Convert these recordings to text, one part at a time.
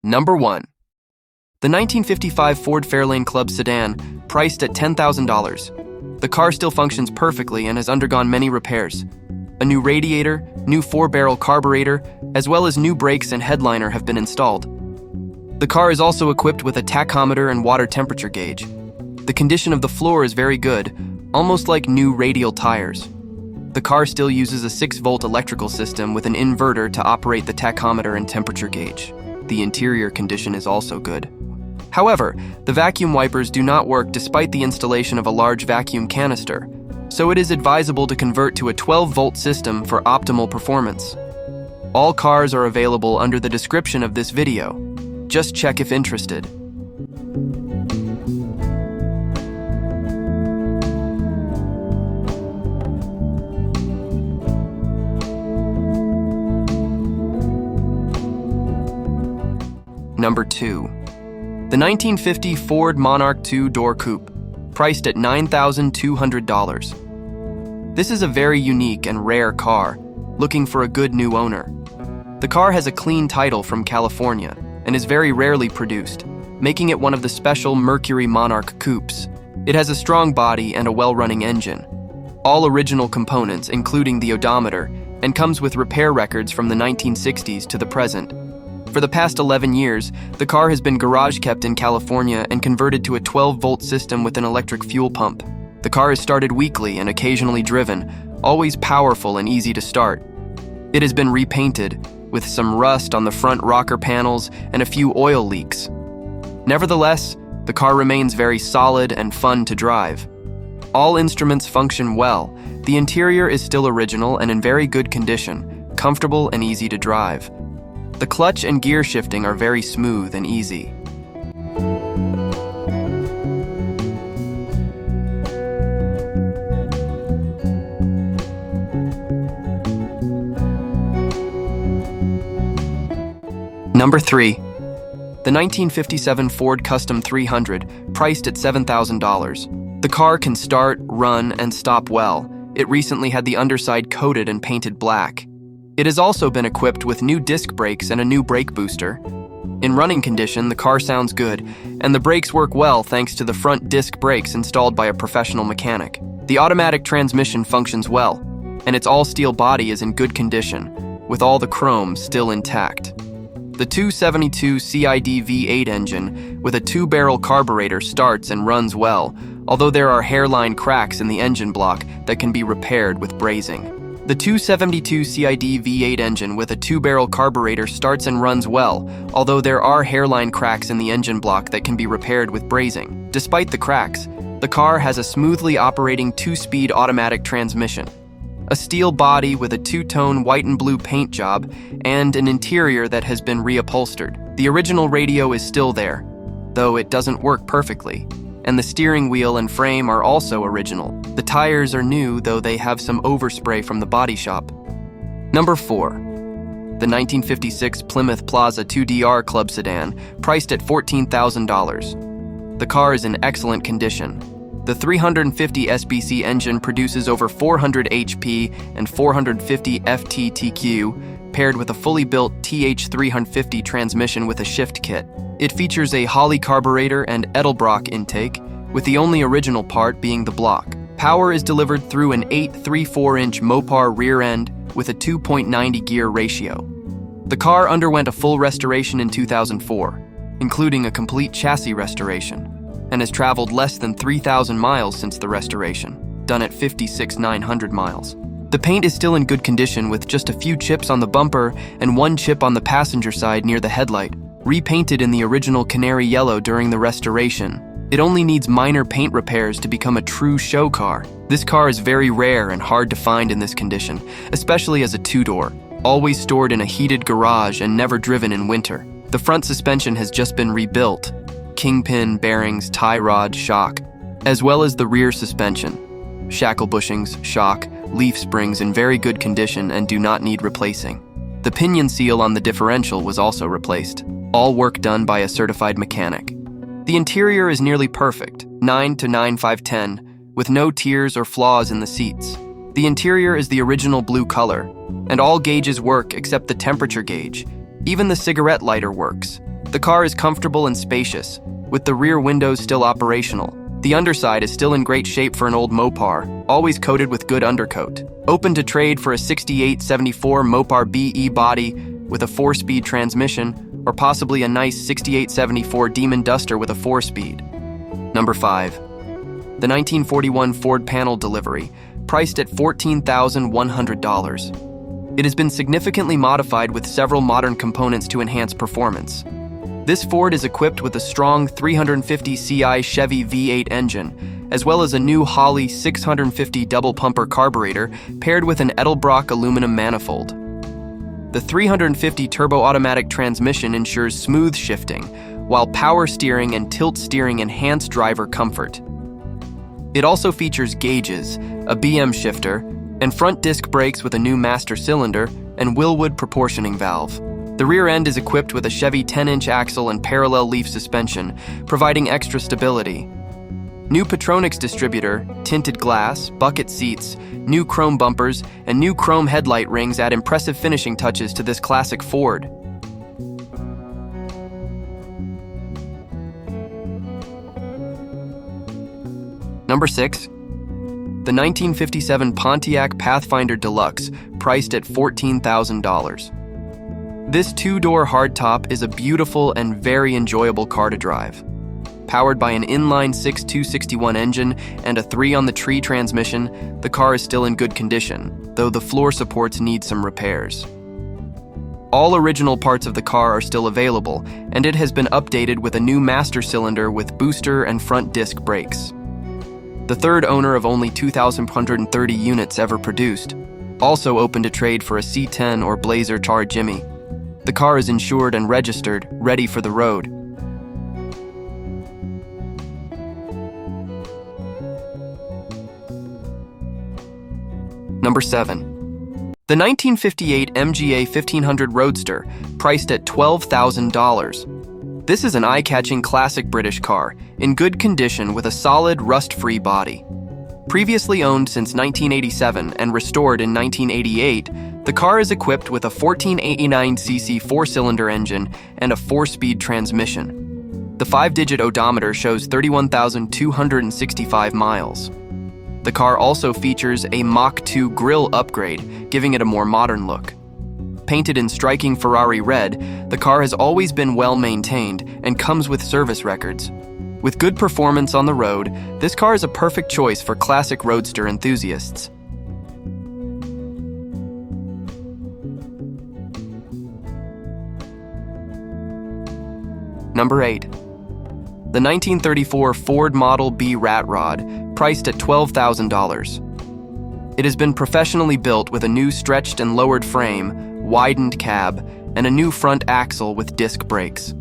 Number 1. The 1955 Ford Fairlane Club sedan, priced at $10,000. The car still functions perfectly and has undergone many repairs. A new radiator, new 4-barrel carburetor, as well as new brakes and headliner have been installed. The car is also equipped with a tachometer and water temperature gauge. The condition of the floor is very good, almost like new radial tires. The car still uses a 6-volt electrical system with an inverter to operate the tachometer and temperature gauge. The interior condition is also good. However, the vacuum wipers do not work despite the installation of a large vacuum canister, so it is advisable to convert to a 12-volt system for optimal performance. All cars are available under the description of this video. Just check if interested. Number 2. The 1950 Ford Monarch 2-door coupe, priced at $9,200. This is a very unique and rare car, looking for a good new owner. The car has a clean title from California and is very rarely produced, making it one of the special Mercury Monarch coupes. It has a strong body and a well-running engine. All original components, including the odometer, and comes with repair records from the 1960s to the present. For the past 11 years, the car has been garage kept in California and converted to a 12-volt system with an electric fuel pump. The car is started weekly and occasionally driven, always powerful and easy to start. It has been repainted, with some rust on the front rocker panels and a few oil leaks. Nevertheless, the car remains very solid and fun to drive. All instruments function well. The interior is still original and in very good condition, comfortable and easy to drive. The clutch and gear shifting are very smooth and easy. Number 3. The 1957 Ford Custom 300, priced at $7,000. The car can start, run, and stop well. It recently had the underside coated and painted black. It has also been equipped with new disc brakes and a new brake booster. In running condition, the car sounds good, and the brakes work well thanks to the front disc brakes installed by a professional mechanic. The automatic transmission functions well, and its all-steel body is in good condition, with all the chrome still intact. The 272 CID V8 engine with a 2-barrel carburetor starts and runs well, although there are hairline cracks in the engine block that can be repaired with brazing. The 272 CID V8 engine with a 2-barrel carburetor starts and runs well, although there are hairline cracks in the engine block that can be repaired with brazing. Despite the cracks, the car has a smoothly operating 2-speed automatic transmission, a steel body with a 2-tone white and blue paint job, and an interior that has been reupholstered. The original radio is still there, though it doesn't work perfectly, and the steering wheel and frame are also original. The tires are new, though they have some overspray from the body shop. Number 4. The 1956 Plymouth Plaza 2DR Club sedan, priced at $14,000. The car is in excellent condition. The 350 SBC engine produces over 400 HP and 450 FTTQ, paired with a fully built TH350 transmission with a shift kit. It features a Holley carburetor and Edelbrock intake, with the only original part being the block. Power is delivered through an 8.34-inch Mopar rear end with a 2.90 gear ratio. The car underwent a full restoration in 2004, including a complete chassis restoration, and has traveled less than 3,000 miles since the restoration, done at 56,900 miles. The paint is still in good condition with just a few chips on the bumper and one chip on the passenger side near the headlight, repainted in the original canary yellow during the restoration. It only needs minor paint repairs to become a true show car. This car is very rare and hard to find in this condition, especially as a 2-door, always stored in a heated garage and never driven in winter. The front suspension has just been rebuilt, kingpin, bearings, tie rod, shock, as well as the rear suspension. Shackle bushings, shock, leaf springs in very good condition and do not need replacing. The pinion seal on the differential was also replaced. All work done by a certified mechanic. The interior is nearly perfect, 9 to 9/5/10, with no tears or flaws in the seats. The interior is the original blue color, and all gauges work except the temperature gauge. Even the cigarette lighter works. The car is comfortable and spacious, with the rear windows still operational. The underside is still in great shape for an old Mopar, always coated with good undercoat. Open to trade for a 6874 Mopar BE body with a 4-speed transmission, or possibly a nice 6874 Demon Duster with a 4-speed. Number 5. The 1941 Ford panel delivery, priced at $14,100. It has been significantly modified with several modern components to enhance performance. This Ford is equipped with a strong 350 CI Chevy V8 engine, as well as a new Holley 650 double-pumper carburetor paired with an Edelbrock aluminum manifold. The 350 turbo-automatic transmission ensures smooth shifting, while power steering and tilt steering enhance driver comfort. It also features gauges, a BM shifter, and front disc brakes with a new master cylinder and Willwood proportioning valve. The rear end is equipped with a Chevy 10-inch axle and parallel leaf suspension, providing extra stability. New Petronix distributor, tinted glass, bucket seats, new chrome bumpers, and new chrome headlight rings add impressive finishing touches to this classic Ford. Number 6. The 1957 Pontiac Pathfinder Deluxe, priced at $14,000. This 2-door hardtop is a beautiful and very enjoyable car to drive. Powered by an inline-six 261 engine and a 3-on-the-tree transmission, the car is still in good condition, though the floor supports need some repairs. All original parts of the car are still available, and it has been updated with a new master cylinder with booster and front disc brakes. The third owner of only 2,130 units ever produced, also open to trade for a C10 or Blazer Char Jimmy. The car is insured and registered, ready for the road. Number 7. The 1958 MGA 1500 Roadster, priced at $12,000. This is an eye-catching classic British car, in good condition with a solid, rust-free body. Previously owned since 1987 and restored in 1988, the car is equipped with a 1489cc 4-cylinder engine and a 4-speed transmission. The 5-digit odometer shows 31,265 miles. The car also features a Mach 2 grille upgrade, giving it a more modern look. Painted in striking Ferrari red, the car has always been well maintained and comes with service records. With good performance on the road, this car is a perfect choice for classic roadster enthusiasts. Number 8. The 1934 Ford Model B Rat Rod, priced at $12,000. It has been professionally built with a new stretched and lowered frame, widened cab, and a new front axle with disc brakes.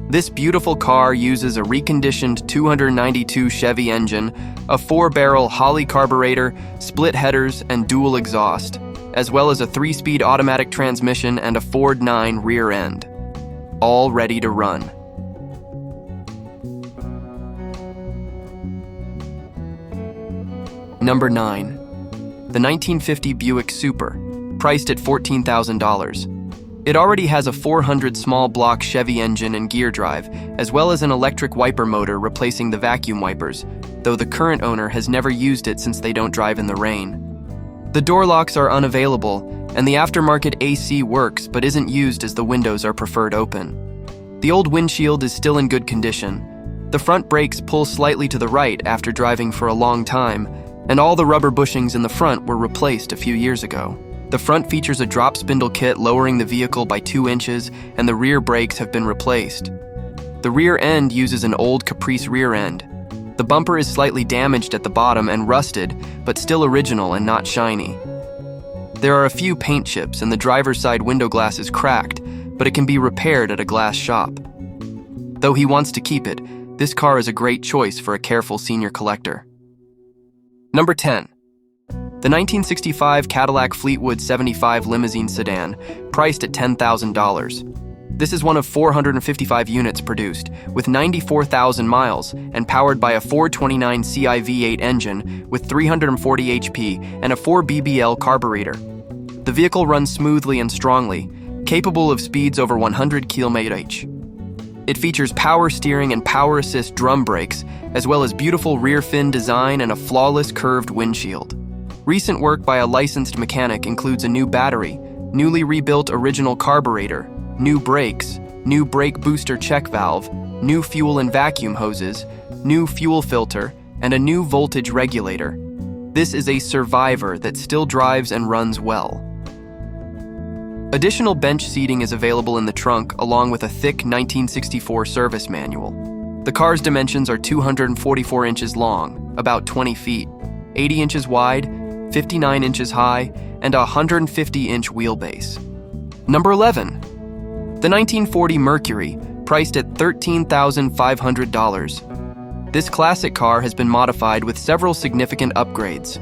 This beautiful car uses a reconditioned 292 Chevy engine, a 4-barrel Holley carburetor, split headers, and dual exhaust, as well as a 3-speed automatic transmission and a Ford 9 rear end. All ready to run. Number 9. The 1950 Buick Super, priced at $14,000. It already has a 400 small block Chevy engine and gear drive, as well as an electric wiper motor replacing the vacuum wipers, though the current owner has never used it since they don't drive in the rain. The door locks are unavailable, and the aftermarket AC works but isn't used as the windows are preferred open. The old windshield is still in good condition. The front brakes pull slightly to the right after driving for a long time, and all the rubber bushings in the front were replaced a few years ago. The front features a drop spindle kit lowering the vehicle by 2 inches, and the rear brakes have been replaced. The rear end uses an old Caprice rear end. The bumper is slightly damaged at the bottom and rusted, but still original and not shiny. There are a few paint chips and the driver's side window glass is cracked, but it can be repaired at a glass shop. Though he wants to keep it, this car is a great choice for a careful senior collector. Number 10. The 1965 Cadillac Fleetwood 75 limousine sedan, priced at $10,000. This is one of 455 units produced, with 94,000 miles, and powered by a 429 CI V8 engine with 340 HP and a 4 BBL carburetor. The vehicle runs smoothly and strongly, capable of speeds over 100 km/h. It features power steering and power assist drum brakes, as well as beautiful rear fin design and a flawless curved windshield. Recent work by a licensed mechanic includes a new battery, newly rebuilt original carburetor, new brakes, new brake booster check valve, new fuel and vacuum hoses, new fuel filter, and a new voltage regulator. This is a survivor that still drives and runs well. Additional bench seating is available in the trunk along with a thick 1964 service manual. The car's dimensions are 244 inches long, about 20 feet, 80 inches wide, 59 inches high, and a 150-inch wheelbase. Number 11. The 1940 Mercury, priced at $13,500. This classic car has been modified with several significant upgrades.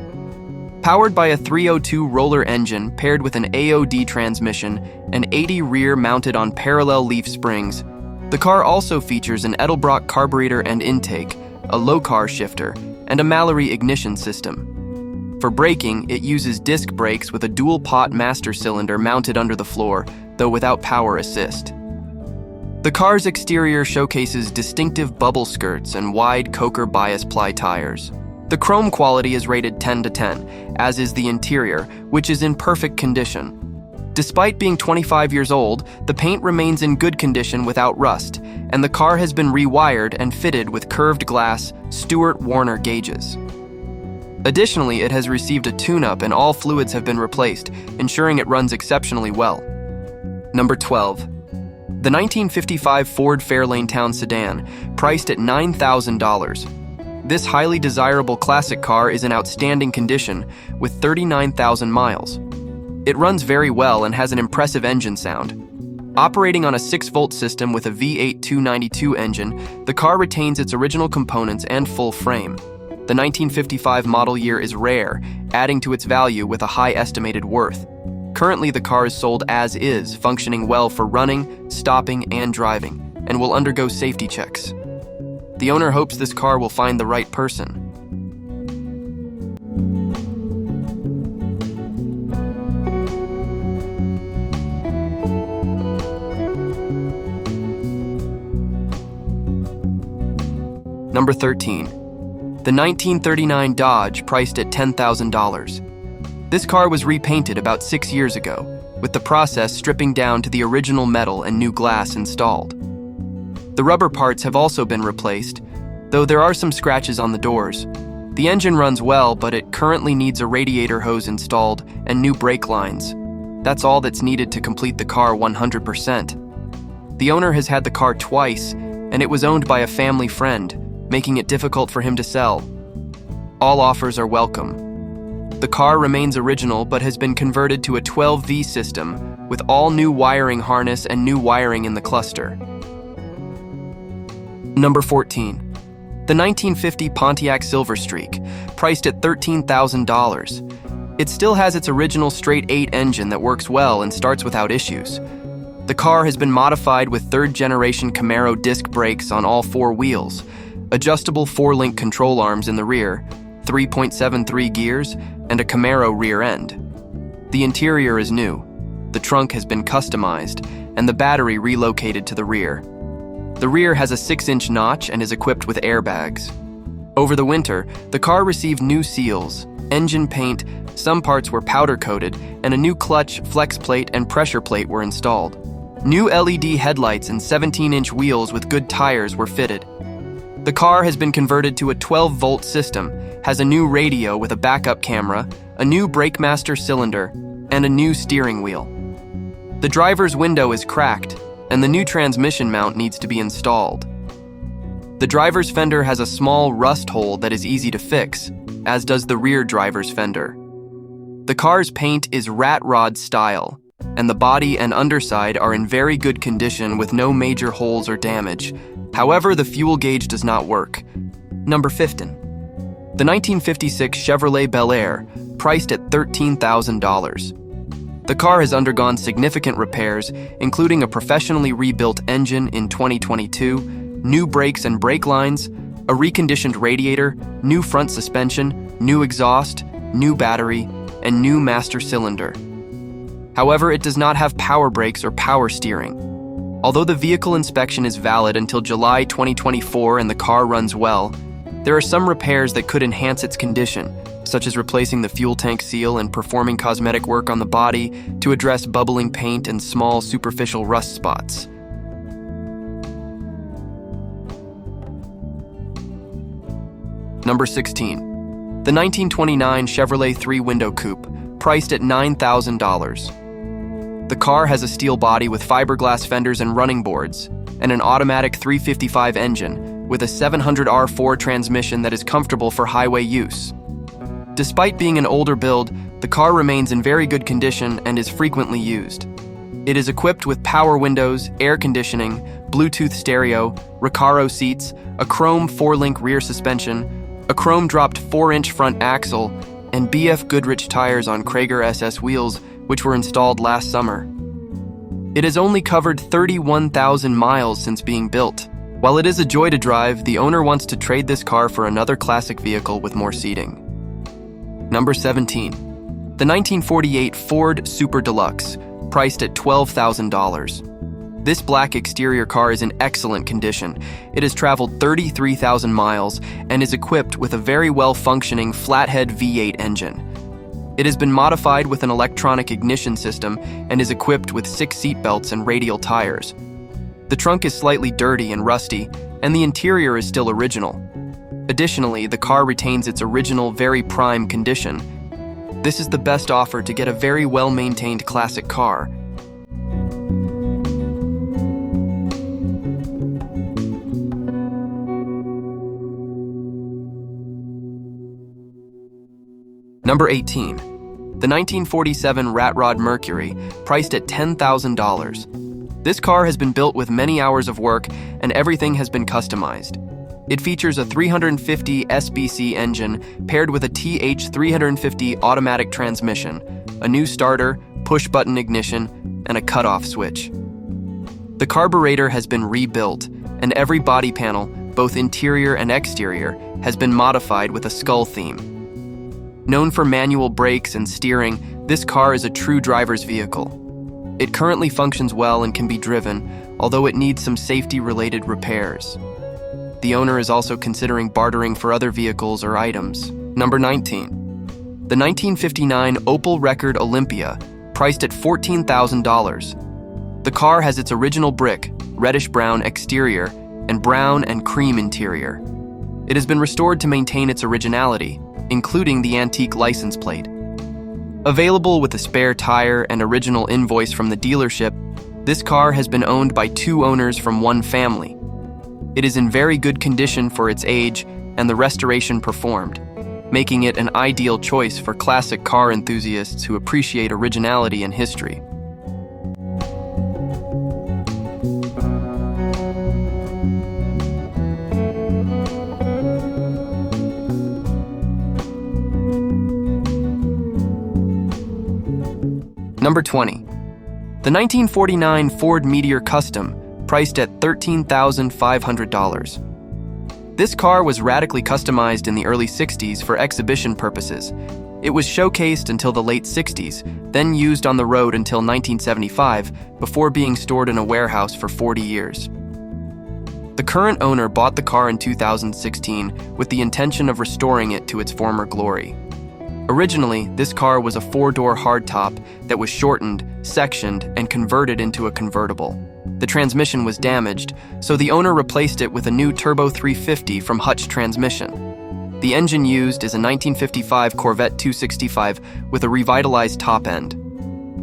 Powered by a 302 roller engine paired with an AOD transmission and 80 rear mounted on parallel leaf springs, the car also features an Edelbrock carburetor and intake, a low-car shifter, and a Mallory ignition system. For braking, it uses disc brakes with a dual-pot master cylinder mounted under the floor, though without power assist. The car's exterior showcases distinctive bubble skirts and wide Coker bias ply tires. The chrome quality is rated 10 to 10, as is the interior, which is in perfect condition. Despite being 25 years old, the paint remains in good condition without rust, and the car has been rewired and fitted with curved glass Stewart Warner gauges. Additionally, it has received a tune-up and all fluids have been replaced, ensuring it runs exceptionally well. Number 12. The 1955 Ford Fairlane Town Sedan, priced at $9,000. This highly desirable classic car is in outstanding condition, with 39,000 miles. It runs very well and has an impressive engine sound. Operating on a 6-volt system with a V8 292 engine, the car retains its original components and full frame. The 1955 model year is rare, adding to its value with a high estimated worth. Currently, the car is sold as is, functioning well for running, stopping, and driving, and will undergo safety checks. The owner hopes this car will find the right person. Number 13. The 1939 Dodge, priced at $10,000. This car was repainted about 6 years ago, with the process stripping down to the original metal and new glass installed. The rubber parts have also been replaced, though there are some scratches on the doors. The engine runs well, but it currently needs a radiator hose installed and new brake lines. That's all that's needed to complete the car 100%. The owner has had the car twice, and it was owned by a family friend, making it difficult for him to sell. All offers are welcome. The car remains original but has been converted to a 12V system with all new wiring harness and new wiring in the cluster. Number 14. The 1950 Pontiac Silverstreak, priced at $13,000. It still has its original straight 8 engine that works well and starts without issues. The car has been modified with 3rd-generation Camaro disc brakes on all 4 wheels, adjustable 4-link control arms in the rear, 3.73 gears, and a Camaro rear end. The interior is new, the trunk has been customized, and the battery relocated to the rear. The rear has a 6-inch notch and is equipped with airbags. Over the winter, the car received new seals, engine paint, some parts were powder-coated, and a new clutch, flex plate, and pressure plate were installed. New LED headlights and 17-inch wheels with good tires were fitted. The car has been converted to a 12-volt system, has a new radio with a backup camera, a new brake master cylinder, and a new steering wheel. The driver's window is cracked, and the new transmission mount needs to be installed. The driver's fender has a small rust hole that is easy to fix, as does the rear driver's fender. The car's paint is rat rod style, and the body and underside are in very good condition with no major holes or damage. However, the fuel gauge does not work. Number 15. The 1956 Chevrolet Bel Air, priced at $13,000. The car has undergone significant repairs, including a professionally rebuilt engine in 2022, new brakes and brake lines, a reconditioned radiator, new front suspension, new exhaust, new battery, and new master cylinder. However, it does not have power brakes or power steering. Although the vehicle inspection is valid until July 2024 and the car runs well, there are some repairs that could enhance its condition, such as replacing the fuel tank seal and performing cosmetic work on the body to address bubbling paint and small superficial rust spots. Number 16. The 1929 Chevrolet 3-window coupe, priced at $9,000. The car has a steel body with fiberglass fenders and running boards, and an automatic 355 engine with a 700R Ford transmission that is comfortable for highway use. Despite being an older build, the car remains in very good condition and is frequently used. It is equipped with power windows, air conditioning, Bluetooth stereo, Recaro seats, a chrome 4-link rear suspension, a chrome-dropped 4-inch front axle, and BF Goodrich tires on Krager SS wheels, which were installed last summer. It has only covered 31,000 miles since being built. While it is a joy to drive, the owner wants to trade this car for another classic vehicle with more seating. Number 17. The 1948 Ford Super Deluxe, priced at $12,000. This black exterior car is in excellent condition. It has traveled 33,000 miles and is equipped with a very well-functioning flathead V8 engine. It has been modified with an electronic ignition system and is equipped with 6 seat belts and radial tires. The trunk is slightly dirty and rusty, and the interior is still original. Additionally, the car retains its original, very prime condition. This is the best offer to get a very well-maintained classic car. Number 18. The 1947 Rat Rod Mercury, priced at $10,000. This car has been built with many hours of work and everything has been customized. It features a 350 SBC engine paired with a TH350 automatic transmission, a new starter, push-button ignition, and a cutoff switch. The carburetor has been rebuilt, and every body panel, both interior and exterior, has been modified with a skull theme. Known for manual brakes and steering, this car is a true driver's vehicle. It currently functions well and can be driven, although it needs some safety-related repairs. The owner is also considering bartering for other vehicles or items. Number 19. The 1959 Opel Rekord Olympia, priced at $14,000. The car has its original brick, reddish-brown exterior, and brown and cream interior. It has been restored to maintain its originality, including the antique license plate. Available with a spare tire and original invoice from the dealership, this car has been owned by 2 owners from one family. It is in very good condition for its age and the restoration performed, making it an ideal choice for classic car enthusiasts who appreciate originality and history. Number 20. The 1949 Ford Meteor Custom, priced at $13,500. This car was radically customized in the early 60s for exhibition purposes. It was showcased until the late 60s, then used on the road until 1975, before being stored in a warehouse for 40 years. The current owner bought the car in 2016 with the intention of restoring it to its former glory. Originally, this car was a 4-door hardtop that was shortened, sectioned, and converted into a convertible. The transmission was damaged, so the owner replaced it with a new Turbo 350 from Hutch Transmission. The engine used is a 1955 Corvette 265 with a revitalized top end.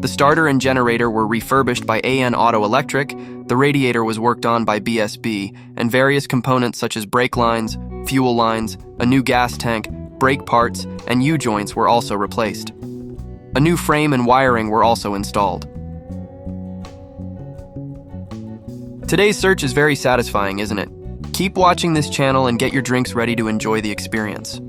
The starter and generator were refurbished by AN Auto Electric, the radiator was worked on by BSB, and various components such as brake lines, fuel lines, a new gas tank, brake parts, and U-joints were also replaced. A new frame and wiring were also installed. Today's search is very satisfying, isn't it? Keep watching this channel and get your drinks ready to enjoy the experience.